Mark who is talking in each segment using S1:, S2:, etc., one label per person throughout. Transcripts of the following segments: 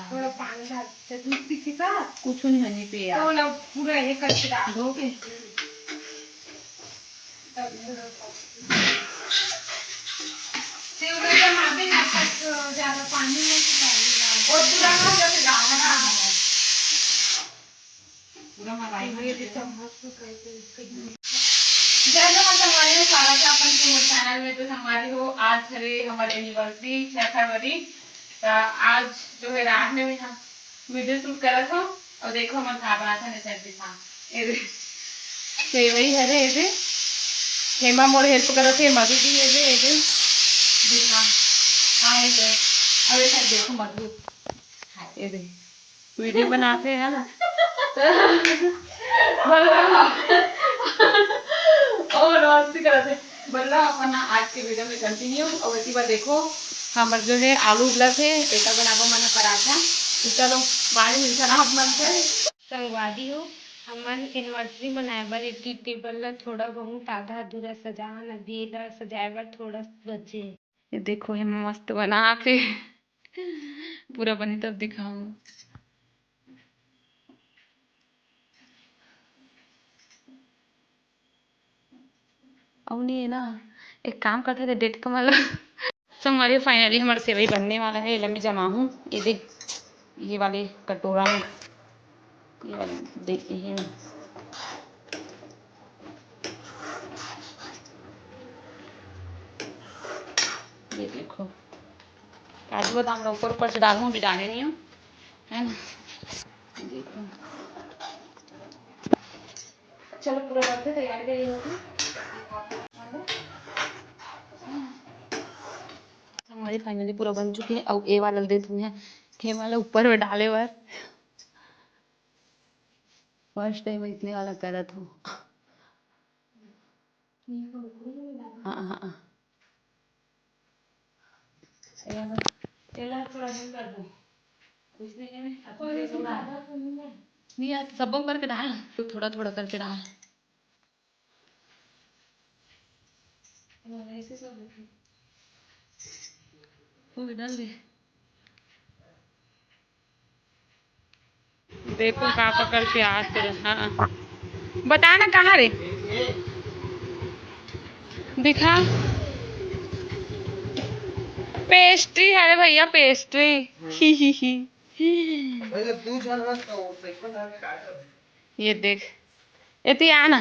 S1: थोड़ा पानी डाल चटनी तीखी का
S2: कुछ नहीं होने पे यार
S1: तो ना पूरा ये करके डाल
S2: धो के
S1: सेव का मापे ना ज्यादा पानी नहीं डालना और पूरा ना जब डालना
S2: पूरा मलाई में
S1: ये चम्मच से करके जैसे हमारे सारा का अपन के चैनल में तो हमारी हो आज है हमारी एनिवर्सरी 6 फरवरी। आज जो है रात में भी हम वीडियो शूट करा था और देखो हम खा बना था नहीं था सेवई है रे ये हेमा मोर हेल्प करो थे मधु भी है रे ये देखा हां ये अब ये देखो मधु ये दे वीडियो बनाते हैं ना और मस्ती करते बोला अपन आज के वीडियो में कंटिन्यू और इसी बार देखो हमारे जो है आलू उबला थे बेटा बनाबो मैंने पराठा तो चलो बाहर मिलकर आप मन से संगवादी हो हमन एनिवर्सरी मनाए बर एक टेबल ला थोड़ा बहुत आधा अधूरा सजान अभी ला सजाए बर थोड़ा बचे ये देखो हम मस्त बना के पूरा बनी तब दिखाऊं अब नहीं है ना एक काम करते थे डेट का मतलब तो हमारे फाइनली हमारा सेवई बनने वाला है लम्बी जमा हूँ ये देख ये वाले कटोरा में ये वाले देखिए ये देखो काजू बादाम मैं ऊपर ऊपर से डालूँ भी डाले नहीं हूँ है ना देखो चलो पूरा करते तैयारी करी होगी हमारी फाइनली पूरा बन चुकी है अब ए वाला दे तुम्हें के वाला ऊपर में डाले हुआ फर्स्ट टाइम इतने वाला करा था हाँ हाँ थोड़ा कर दो नहीं यार सब करके डाल तो थोड़ा थोड़ा करके डाल ऐसे सब डाल दे देखो का पकड़ के आज हाँ बता ना कहाँ रे दिखा पेस्ट्री है रे भैया पेस्ट्री ही ये देख ये आना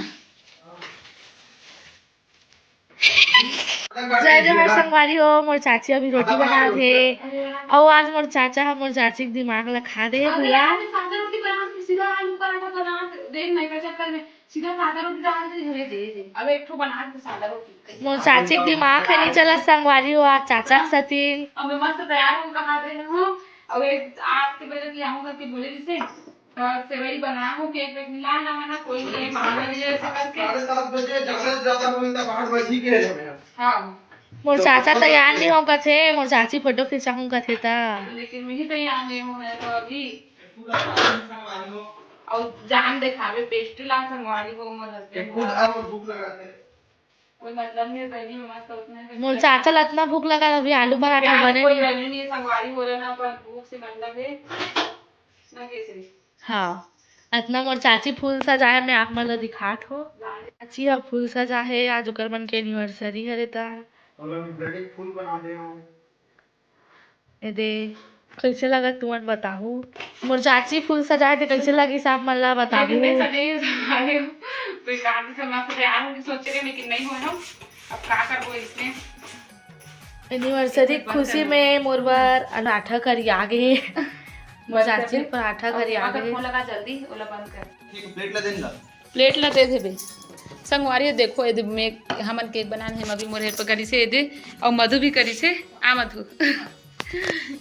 S1: जय जय मोर संगवारी हो मोर चाची अभी रोटी बना थे और आज मोर चाचा मोर चाची के दिमाग ला खा दे पूरा सादा रोटी बना के सीधा आलू पराठा बना देख नहीं का चक्कर में सीधा सादा रोटी डाल दे दे अब एक ठो बना के सादा रोटी मोर चाची के दिमाग है नहीं चला संगवारी हो आज चाचा के साथी अब मस्त तैयार हो कहा दे हो अब एक 8 बजे की आऊंगा कि बोले जिसे सेवई बना हो केक वेक मिला ना ना कोई नहीं मांगा नहीं ऐसे करके 7:30 बजे जगह ज्यादा बोलता 8 बजे के हां मोर चाचा तैयार नहीं होगा थे मोर चाची फोटो खिंचाऊंगा थे ता लेकिन मैं ही तैयार नहीं हूं मैं तो अभी और जान दिखावे पेस्ट्री ला संगवारी हो मोर हस्बैंड खुद और भूख लगा दे कोई मतलब नहीं पहली में मस्त उतने मोर चाचा ला इतना भूख लगा अभी आलू पराठा बने कोई नहीं संगवारी हो रहा ना पर भूख से मतलब है ना कैसे हाँ इतना मोर चाची फूल सजाए मैं आप मन दिखात हो चाची अब फूल सजा है आज ओकर मन के एनिवर्सरी हरे ता फूल बना दे ए दे कैसे लगा तुमन बताहू मोर चाची फूल सजाए थे कैसे लगी साहब मन ला बताहू बेकार से मैं तैयार हूं सोच रहे लेकिन नहीं हो हम अब क्या करबो इसमें एनिवर्सरी खुशी में मोरबर पराठा करी आगे मोर चाची पराठा करी आगे फोन लगा जल्दी ओला बंद कर ठीक प्लेट ला देना प्लेट ला दे देबे संगवारी देखो ये में हमन केक बनाने हम अभी मोर हेल्प करी से दे और मधु भी करी से आ मधु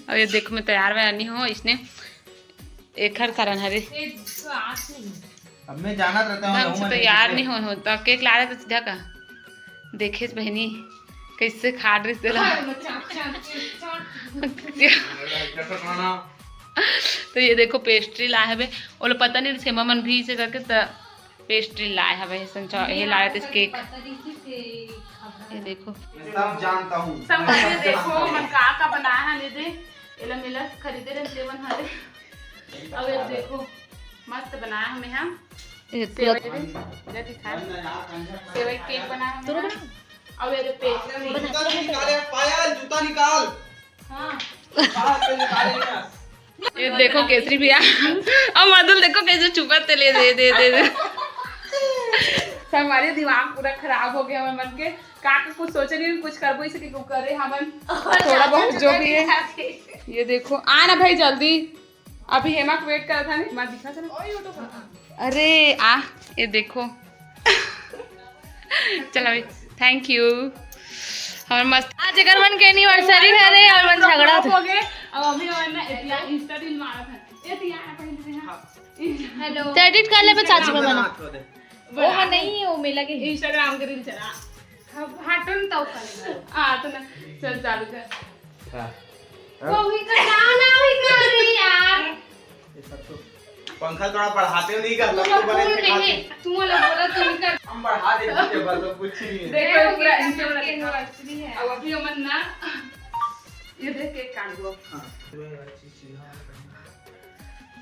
S1: और ये देखो मैं तैयार में नहीं हूँ इसने एक हर कारण हरे
S3: अब मैं जाना रहता हूँ
S1: तैयार नहीं हो तो केक ला रहे तो सीधा का देखे बहनी कैसे खा रही से
S2: तो ये देखो पेस्ट्री लाए हवे वो लोग पता नहीं सेमा मन भी से करके तो पेस्ट्री लाए हवे संचा ये लाए थे केक ये देखो
S3: सब जानता हूँ
S2: सब ये देखो मन का बनाया है ले दे एला मिला खरीदे रे लेवन हरे अब ये देखो मस्त बनाया हमें हम सेवई केक बनाया हमने अब ये पेस्ट्री
S3: जूता निकाले पायल जूता निकाल
S2: हां
S3: बाहर से निकाले
S2: ये देखो केसरी भैया अब मधुल देखो कैसे चुपते ले दे दे दे, दे। हमारे दिमाग पूरा खराब हो गया हमारे मन के का कुछ सोचे नहीं कुछ करबो इसे क्यों करे हमन थोड़ा बहुत जो भी है ये देखो आ ना भाई जल्दी अभी हेमा को वेट कर रहा था नहीं मैं दिखा चलो अरे आ ये देखो चलो भाई थैंक यू हमारे मस्त
S1: आज अगर मन के एनिवर्सरी है रे और मन झगड़ा
S2: हो गए अब अभी हमने इंस्टा रील मारा था ये यार पहले हेलो
S1: तो एडिट कर ले पे चाची में बना
S2: वो नहीं वो मिला के इंस्टाग्राम के रील चला हटन तो कर हां तो ना चल चालू कर वो ही कर रे यार
S3: पंखा थोड़ा बढ़ाते नहीं कर लगता बने दिखाते
S2: तुम लोग बोला तुम कर
S3: हम बढ़ा देते थे बस कुछ नहीं है
S2: देखो पूरा इंस्टाग्राम की एनिवर्सरी है अब अभी हमन ना ये देख केक काट दो
S3: हां अच्छी चीज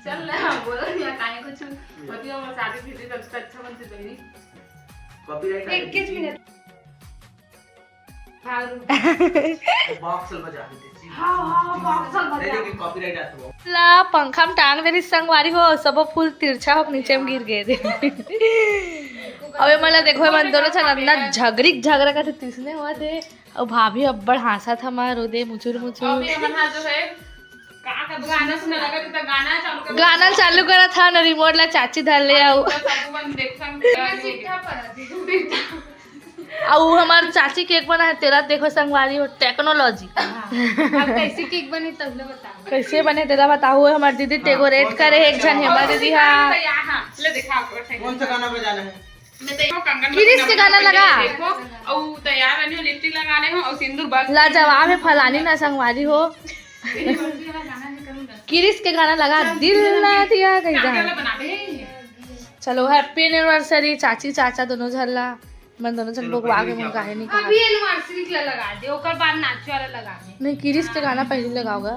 S2: चल ना बोलो या काहे कुछ पति और शादी थी तो अच्छा मन से बनी
S3: कॉपीराइट
S2: 21 मिनट हां
S3: बॉक्स बजा देते
S2: हां बॉक्स बजा
S3: लेकिन कॉपीराइट आता है
S1: ला पंखा में टांग देनी संगवारी हो सब फूल तिरछा हो नीचे में गिर गए थे अबे मला देखो मन दोनों छन अंदर झगड़ा का तीसने हुआ थे और भाभी अब्बड़ हंसा था मार रोदे मुचुर मुचुर
S2: अभी हमन हां जो है का गाना सुनने लगा तो गाना चालू कर
S1: गाना चालू करा था ना रिमोट ला चाची धर ले आओ
S2: सब मन देख सीधा पर
S1: और हमार चाची केक बना है तेरा देखो संगवारी हो टेक्नोलॉजी
S2: अब कैसे केक बने तब ले बता
S1: कैसे बने तेरा बताओ हमार दीदी डेकोरेट करे एक जन हेमा दीदी हां
S2: ले दिखा
S3: कौन सा गाना बजाना है
S2: मैं देखो कंगन
S1: किरिस के गाना लगा
S2: देखो और तैयार रहनी हो लिपस्टिक लगाने हो और सिंदूर बस
S1: लाजवाब है फलानी ना संगवारी हो किरिस के गाना लगा दिल ना दिया कहीं
S2: गाना बना दे
S1: चलो हैप्पी एनिवर्सरी चाची चाचा दोनों झल्ला मन दोनों जन लोग आगे मुंह काहे नहीं कहा
S2: अभी एनिवर्सरी के लिए लगा दे ओकर बाद नाच वाला लगा दे
S1: नहीं किरिस के गाना पहले लगाओगा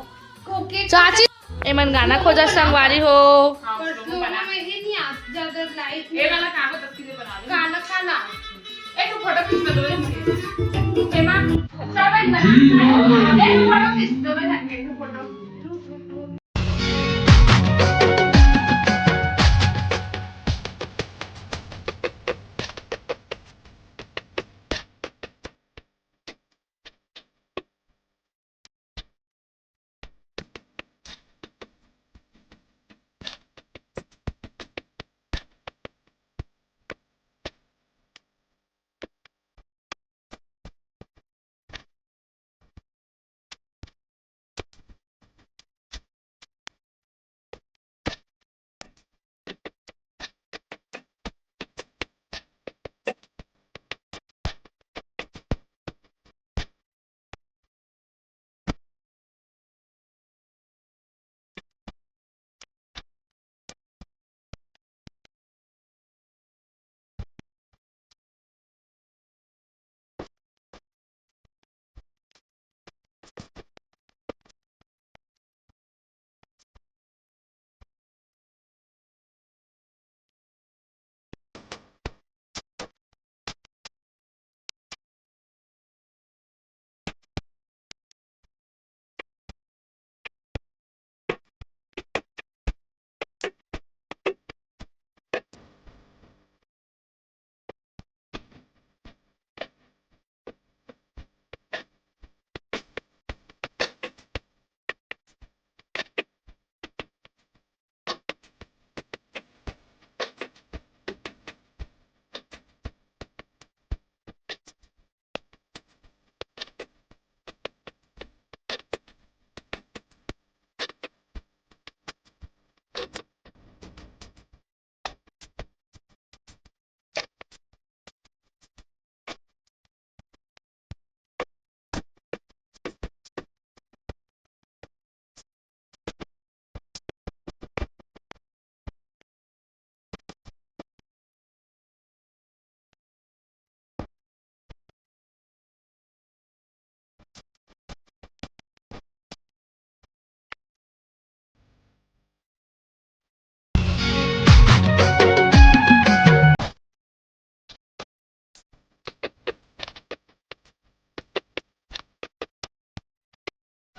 S2: कोके
S1: चाची एमन गाना खोजा संगवारी हो
S2: हां लोगों बना में ही नहीं आ ज्यादा लाइट ये वाला कागज तक के लिए बना दे गाना खाना एक फोटो खींच दो रे एमा सब बना एक फोटो खींच दो रे फोटो